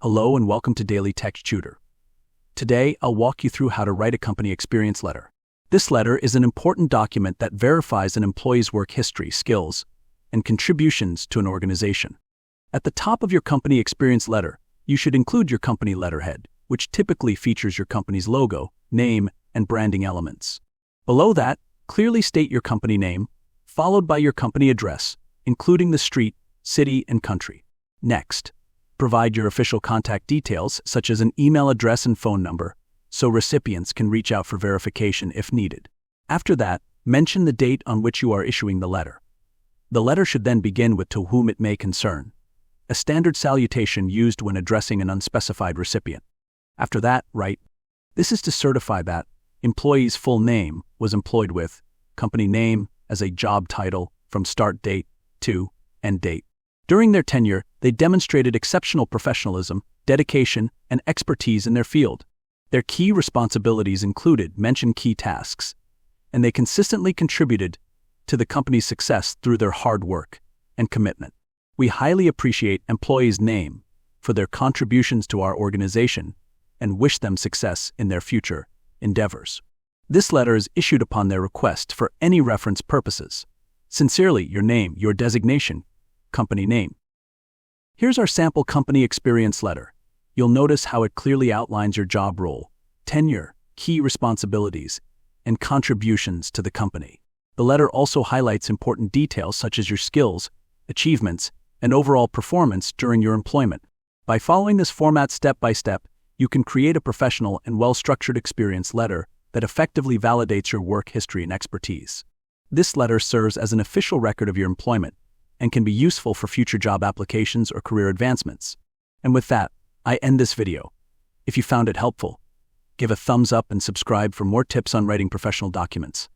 Hello and welcome to Daily Tech Tutor. Today, I'll walk you through how to write a company experience letter. This letter is an important document that verifies an employee's work history, skills, and contributions to an organization. At the top of your company experience letter, you should include your company letterhead, which typically features your company's logo, name, and branding elements. Below that, clearly state your company name, followed by your company address, including the street, city, and country. Next, provide your official contact details, such as an email address and phone number, so recipients can reach out for verification if needed. After that, mention the date on which you are issuing the letter. The letter should then begin with "to whom it may concern," a standard salutation used when addressing an unspecified recipient. After that, write, "This is to certify that employee's full name was employed with company name as a job title from start date to end date. During their tenure, they demonstrated exceptional professionalism, dedication, and expertise in their field. Their key responsibilities included mention key tasks, and they consistently contributed to the company's success through their hard work and commitment. We highly appreciate employees' name for their contributions to our organization and wish them success in their future endeavors." This letter is issued upon their request for any reference purposes. Sincerely, your name, your designation, company name. Here's our sample company experience letter. You'll notice how it clearly outlines your job role, tenure, key responsibilities, and contributions to the company. The letter also highlights important details such as your skills, achievements, and overall performance during your employment. By following this format step by step, you can create a professional and well-structured experience letter that effectively validates your work history and expertise. This letter serves as an official record of your employment and can be useful for future job applications or career advancements. And with that, I end this video. If you found it helpful, give a thumbs up and subscribe for more tips on writing professional documents.